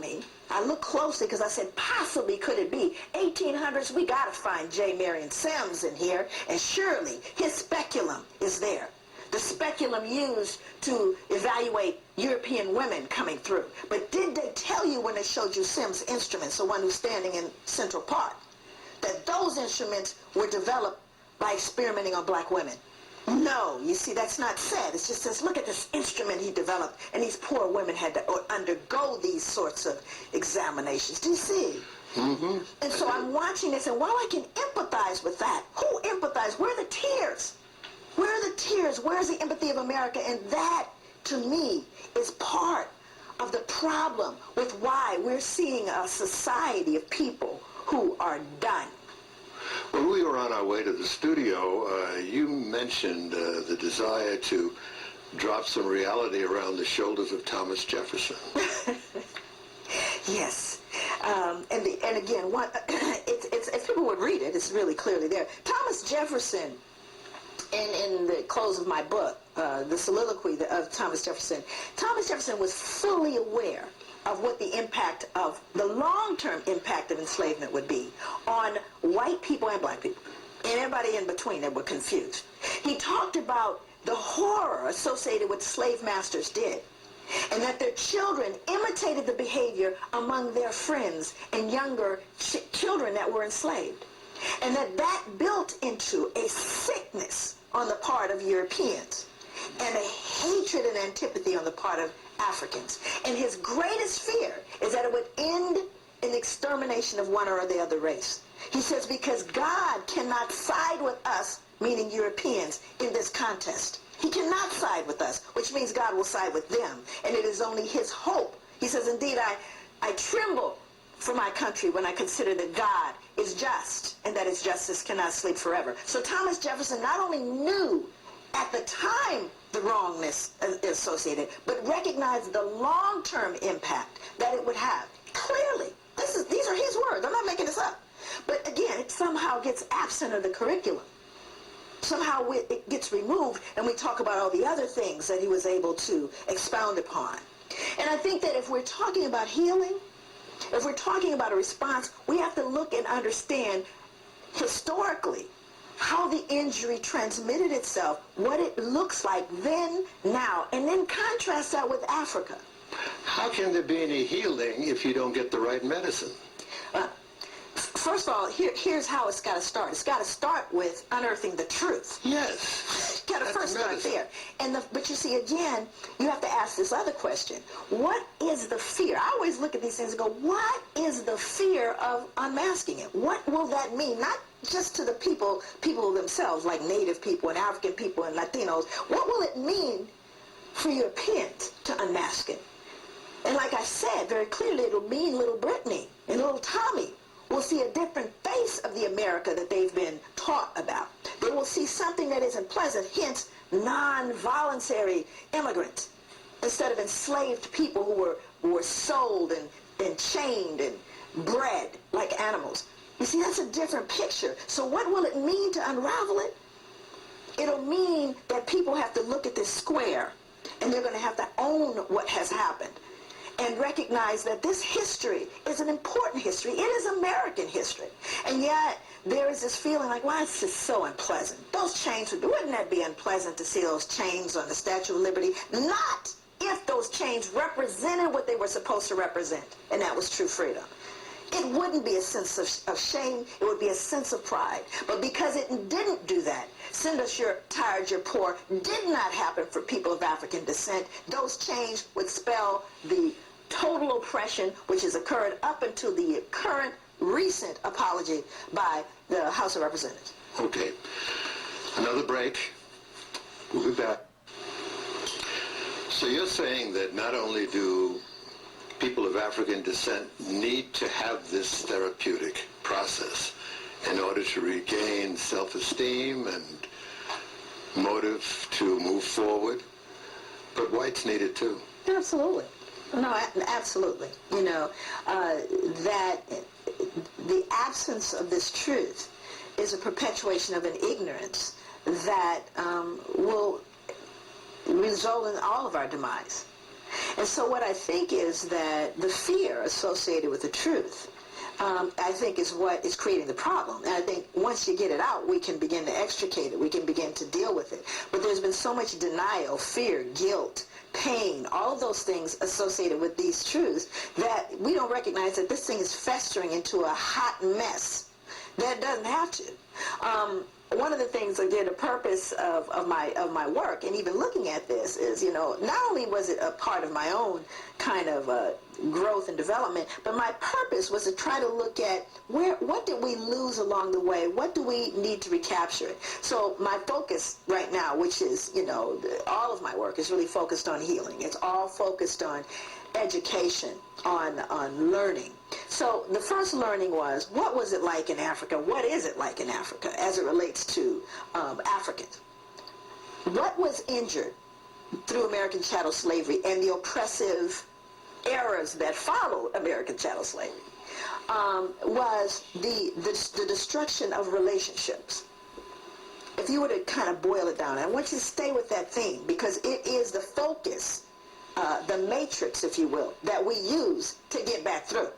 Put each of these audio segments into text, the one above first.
me. I looked closely because I said, possibly could it be 1800s? We got to find J. Marion Sims in here, and surely his speculum is there. The speculum used to evaluate European women coming through. But did they tell you when they showed you Sims' instruments, the one who's standing in Central Park, that those instruments were developed by experimenting on black women? No, you see, that's not said. It just says, look at this instrument he developed, and these poor women had to undergo these sorts of examinations. Do you see? Mm-hmm. And so I'm watching this, and while I can empathize with that, who empathized? Where are the tears? Where are the tears? Where's the empathy of America? And that, to me, is part of the problem with why we're seeing a society of people who are done. When we were on our way to the studio, you mentioned the desire to drop some reality around the shoulders of Thomas Jefferson. Yes. And again, if people would read it, it's really clearly there. Thomas Jefferson, in the close of my book, the soliloquy of Thomas Jefferson was fully aware of what the impact of the long-term impact of enslavement would be on white people and black people and everybody in between that were confused. He talked about the horror associated with slave masters did, and that their children imitated the behavior among their friends and younger children that were enslaved, and that built into a sickness on the part of Europeans and a hatred and antipathy on the part of Africans. And his greatest fear is that it would end in the extermination of one or the other race. He says, because God cannot side with us, meaning Europeans, in this contest. He cannot side with us, which means God will side with them. And it is only his hope. He says, indeed, I tremble for my country when I consider that God is just and that his justice cannot sleep forever. So Thomas Jefferson not only knew at the time the wrongness associated, but recognized the long-term impact that it would have. Clearly, these are his words. I'm not making this up. But again, it somehow gets absent of the curriculum. Somehow it gets removed, and we talk about all the other things that he was able to expound upon. And I think that if we're talking about healing, if we're talking about a response, we have to look and understand historically how the injury transmitted itself, what it looks like then, now, and then contrast that with Africa. How can there be any healing if you don't get the right medicine? First of all, here's how it's got to start. It's got to start with unearthing the truth. Yes. You got to first start there. But you see, again, you have to ask this other question. What is the fear? I always look at these things and go, what is the fear of unmasking it? What will that mean? Not just to the people themselves, like Native people and African people and Latinos. What will it mean for Europeans to unmask it? And like I said very clearly, it'll mean little Brittany and little Tommy will see a different face of the America that they've been taught about. They will see something that isn't pleasant, hence non-voluntary immigrants, instead of enslaved people who were sold and chained and bred like animals. You see, that's a different picture. So what will it mean to unravel it? It'll mean that people have to look at this square, and they're going to have to own what has happened and recognize that this history is an important history. It is American history. And yet, there is this feeling like, well, it's just so unpleasant. Those chains, wouldn't that be unpleasant to see those chains on the Statue of Liberty? Not if those chains represented what they were supposed to represent, and that was true freedom. It wouldn't be a sense of shame. It would be a sense of pride. But because it didn't do that, send us your tired, your poor, did not happen for people of African descent. Those chains would spell the total oppression which has occurred up until the current recent apology by the House of Representatives. Okay. Another break. We'll be back. So you're saying that not only do people of African descent need to have this therapeutic process in order to regain self-esteem and motive to move forward, but whites need it too. Absolutely. No, absolutely. You know, that the absence of this truth is a perpetuation of an ignorance that will result in all of our demise. And so what I think is that the fear associated with the truth, I think, is what is creating the problem. And I think once you get it out, we can begin to extricate it. We can begin to deal with it. But there's been so much denial, fear, guilt, pain, all of those things associated with these truths that we don't recognize that this thing is festering into a hot mess that doesn't have to. One of the things, again, the purpose of my work and even looking at this is, not only was it a part of my own kind of growth and development, but my purpose was to try to look at what did we lose along the way? What do we need to recapture it? So my focus right now, which is, all of my work is really focused on healing. It's all focused on education, on learning. So the first learning was, what was it like in Africa? What is it like in Africa as it relates to Africans? What was injured through American chattel slavery and the oppressive eras that followed American chattel slavery was the destruction of relationships. If you were to kind of boil it down, I want you to stay with that theme because it is the focus, the matrix, if you will, that we use to get back through.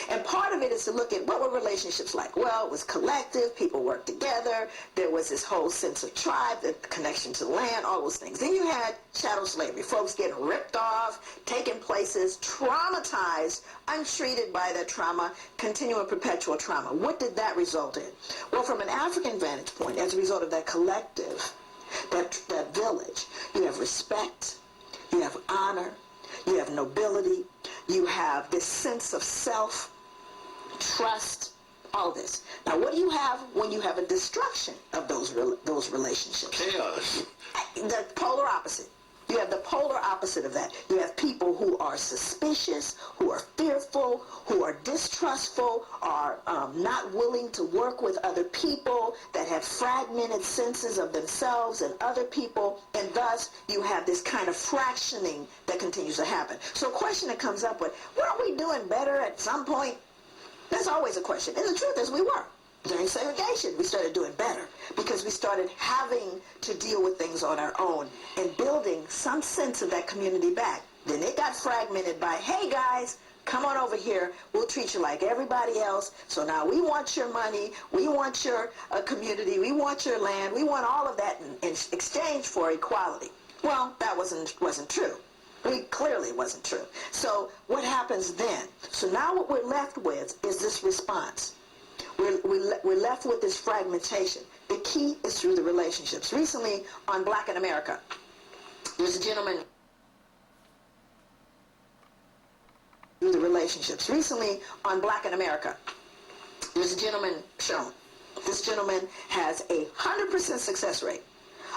And part of it is to look at what were relationships like. Well, it was collective, people worked together, there was this whole sense of tribe, the connection to the land, all those things. Then you had chattel slavery, folks getting ripped off, taken places, traumatized, untreated by that trauma, continuing perpetual trauma. What did that result in? Well, from an African vantage point, as a result of that collective, that village, you have respect, you have honor, you have nobility, you have this sense of self, trust, all this. Now, what do you have when you have a destruction of those relationships? Chaos. The polar opposite. You have the polar opposite of that. You have people who are suspicious, who are fearful, who are distrustful, are not willing to work with other people, that have fragmented senses of themselves and other people, and thus you have this kind of fractioning that continues to happen. So a question that comes up with, weren't we doing better at some point? That's always a question. And the truth is we were. During segregation, we started doing better because we started having to deal with things on our own and building some sense of that community back. Then it got fragmented by, hey guys, come on over here, we'll treat you like everybody else. So now we want your money, we want your community, we want your land, we want all of that in exchange for equality. Well, that wasn't true. Clearly wasn't true. So what happens then? So now what we're left with is this response. We're left with this fragmentation. The key is through the relationships. Recently, on Black in America, there's a gentleman through the relationships. Recently, on Black in America, there's a gentleman shown. This gentleman has a 100% success rate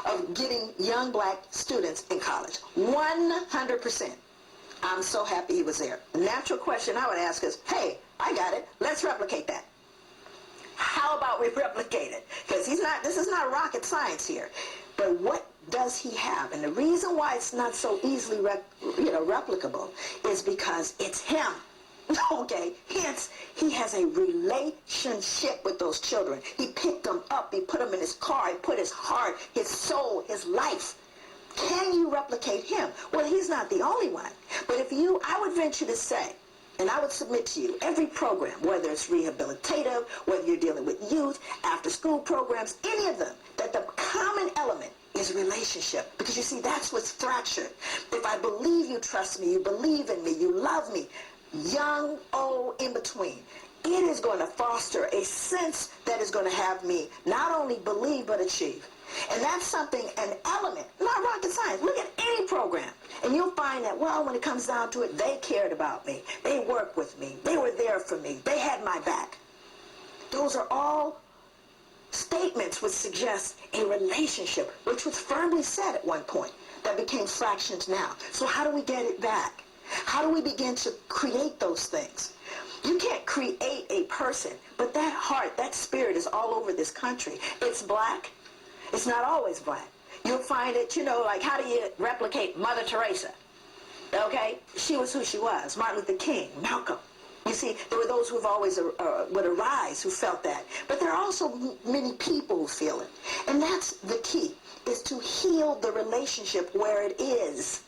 of getting young black students in college. 100%. I'm so happy he was there. The natural question I would ask is, hey, I got it. Let's replicate that. How about we replicate it? Because this is not rocket science here. But what does he have? And the reason why it's not so easily replicable is because it's him. Okay? Hence, he has a relationship with those children. He picked them up. He put them in his car. He put his heart, his soul, his life. Can you replicate him? Well, he's not the only one. But I would venture to say, and I would submit to you, every program, whether it's rehabilitative, whether you're dealing with youth, after-school programs, any of them, that the common element is relationship. Because you see, that's what's fractured. If I believe you trust me, you believe in me, you love me, young, old, in between, it is going to foster a sense that is going to have me not only believe but achieve. And that's something, an element, not rocket science. Look at any program. And you'll find that, well, when it comes down to it, they cared about me. They worked with me. They were there for me. They had my back. Those are all statements which suggest a relationship, which was firmly set at one point, that became fractions now. So how do we get it back? How do we begin to create those things? You can't create a person, but that heart, that spirit is all over this country. It's black. It's not always black. You'll find it, like how do you replicate Mother Teresa? Okay? She was who she was. Martin Luther King, Malcolm. You see, there were those who have always would arise who felt that. But there are also many people who feel it. And that's the key, is to heal the relationship where it is.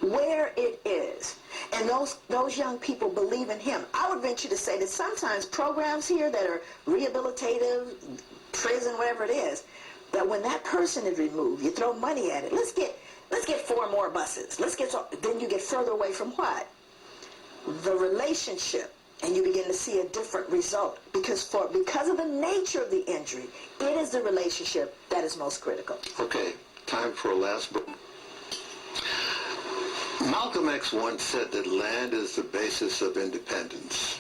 where it is, and those young people believe in him. I would venture to say that sometimes programs here that are rehabilitative, prison, whatever it is, that when that person is removed, you throw money at it. Let's get 4 more buses. Then you get further away from what? The relationship, and you begin to see a different result, because of the nature of the injury, it is the relationship that is most critical. Okay, time for a last book. Malcolm X once said that land is the basis of independence,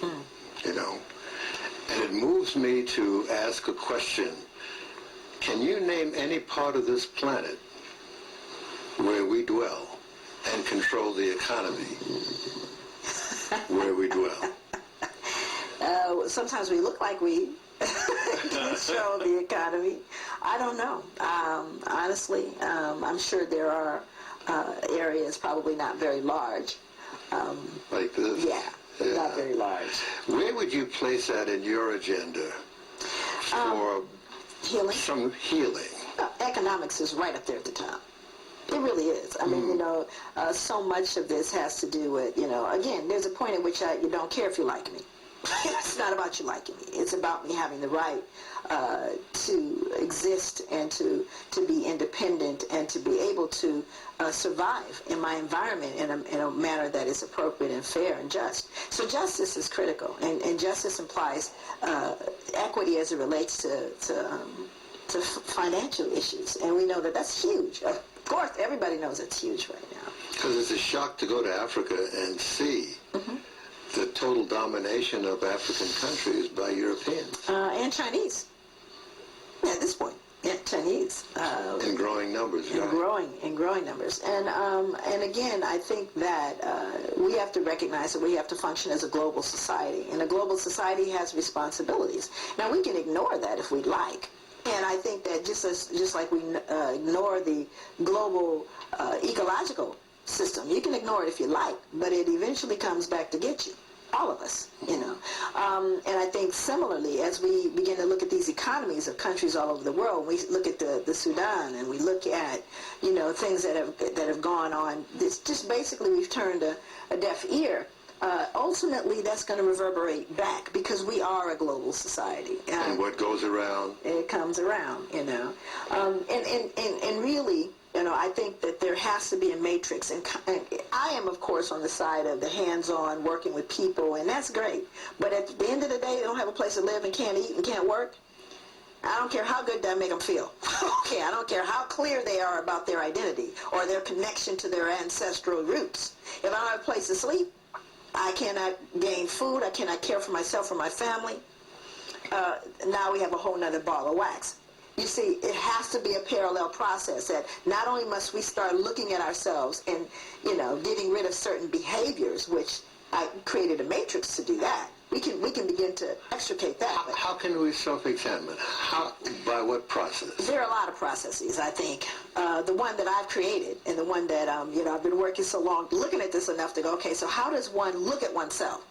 you know, and it moves me to ask a question. Can you name any part of this planet where we dwell and control the economy where we dwell? Sometimes we look like we control the economy. I don't know. Honestly, I'm sure there are areas, probably not very large. Like this? Yeah, not very large. Where would you place that in your agenda for Healing? some healing? Economics is right up there at the top. It really is. I mean, you know, so much of this has to do with, you know, again, there's a point at which you don't care if you like me. It's not about you liking me. It's about me having the right to exist and to be independent and to be able to survive in my environment in a manner that is appropriate and fair and just. So justice is critical, and justice implies equity as it relates to financial issues, and we know that that's huge. Of course, everybody knows it's huge right now. Because it's a shock to go to Africa and see the total domination of African countries by Europeans. And Chinese. At this point, yeah, Chinese. In growing numbers, right? In growing numbers. And again, I think that we have to recognize that we have to function as a global society. And a global society has responsibilities. Now, we can ignore that if we'd like. And I think that just like we ignore the global ecological system, you can ignore it if you like, but it eventually comes back to get you. All of us, you know. And I think similarly, as we begin to look at these economies of countries all over the world, we look at the Sudan, and we look at, you know, things that have gone on. This just basically we've turned a deaf ear. Ultimately, that's going to reverberate back, because we are a global society. And what goes around? It comes around, you know. And really, you know, I think that there has to be a matrix. And I am, of course, on the side of the hands-on, working with people, and that's great. But at the end of the day, they don't have a place to live and can't eat and can't work. I don't care how good that make them feel. Okay, I don't care how clear they are about their identity or their connection to their ancestral roots. If I don't have a place to sleep, I cannot gain food, I cannot care for myself or my family. Now we have a whole nother ball of wax. You see, it has to be a parallel process, that not only must we start looking at ourselves and, you know, getting rid of certain behaviors, which I created a matrix to do that. We can begin to extricate that. How can we self-examine? By what process? There are a lot of processes, I think. The one that I've created, and the one that, you know, I've been working so long, looking at this enough to go, okay, so how does one look at oneself?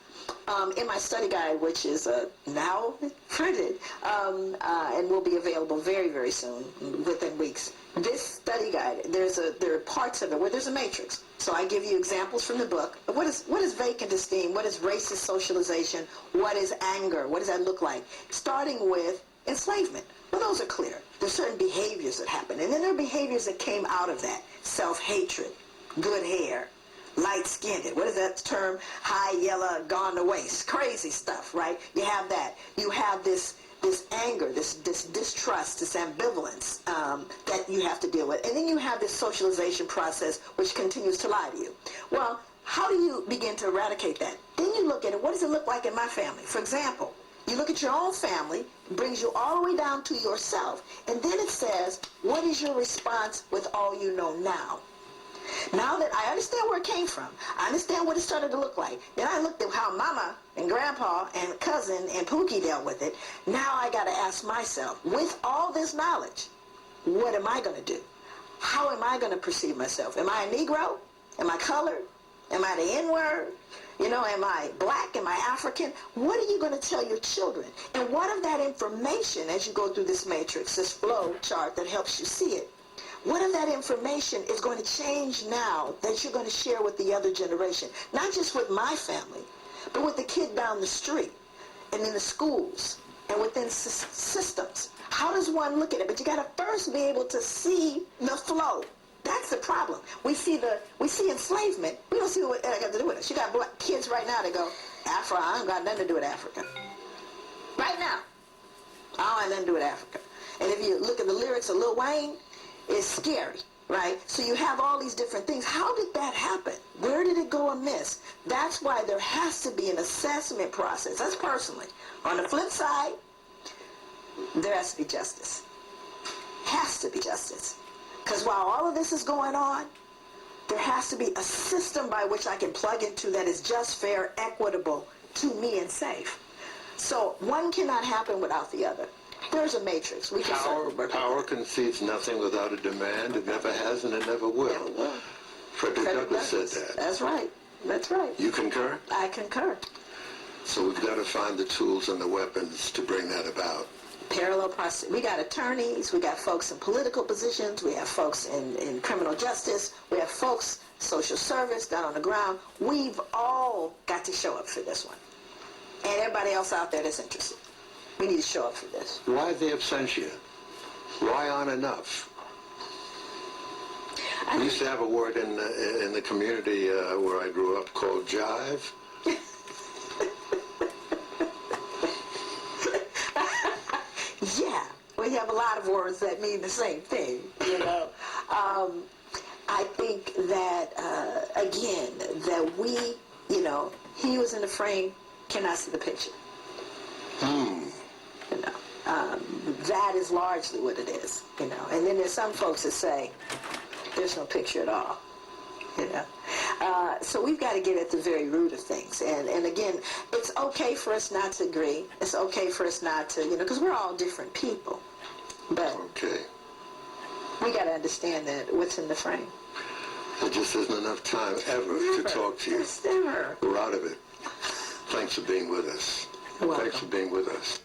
In my study guide, which is now printed and will be available very, very soon, within weeks. This study guide, there are parts of it where there's a matrix. So I give you examples from the book. What is vacant esteem? What is racist socialization? What is anger? What does that look like? Starting with enslavement. Well, those are clear. There's certain behaviors that happen. And then there are behaviors that came out of that. Self-hatred, good hair, light-skinned. What is that term? High, yellow, gone to waste. Crazy stuff, right? You have that. You have this anger, this distrust, this ambivalence that you have to deal with. And then you have this socialization process which continues to lie to you. Well, how do you begin to eradicate that? Then you look at it. What does it look like in my family? For example, you look at your own family, brings you all the way down to yourself, and then it says, what is your response with all you know now? Now that I understand where it came from, I understand what it started to look like, then I looked at how Mama and Grandpa and cousin and Pookie dealt with it. Now I got to ask myself, with all this knowledge, what am I going to do? How am I going to perceive myself? Am I a Negro? Am I colored? Am I the N-word? You know, am I black? Am I African? What are you going to tell your children? And what of that information, as you go through this matrix, this flow chart that helps you see it, what of that information is going to change now that you're going to share with the other generation? Not just with my family, but with the kid down the street and in the schools and within systems. How does one look at it? But you got to first be able to see the flow. That's the problem. We see enslavement. We don't see what that got to do with it. You got black kids right now that go, Afro, I ain't got nothing to do with Africa. Right now. I don't have nothing to do with Africa. And if you look at the lyrics of Lil Wayne, it's scary, right? So you have all these different things. How did that happen? Where did it go amiss? That's why there has to be an assessment process. That's personally. On the flip side, there has to be justice. Has to be justice. Because while all of this is going on, there has to be a system by which I can plug into that is just, fair, equitable to me, and safe. So one cannot happen without the other. There's a matrix. We can Power concedes nothing without a demand. It never has and it never will. Frederick Douglass said that. That's right. That's right. You concur? I concur. So we've got to find the tools and the weapons to bring that about. Parallel process. We got attorneys, we got folks in political positions, we have folks in criminal justice, we have folks social service down on the ground. We've all got to show up for this one. And everybody else out there that's interested. We need to show up for this. Why the absentia? Why aren't enough? We used to have a word in the community where I grew up called jive. Yeah, well, you have a lot of words that mean the same thing, you know. I think that, again, that we, you know, he who is in the frame cannot see the picture. You know, that is largely what it is, you know. And then there's some folks that say, there's no picture at all, you know. So we've got to get at the very root of things. And again, it's okay for us not to agree. It's okay for us not to, you know, because we're all different people. But we got to understand that what's in the frame. There just isn't enough time ever to talk to you. Just never. We're out of it. Thanks for being with us. You're welcome. Thanks for being with us.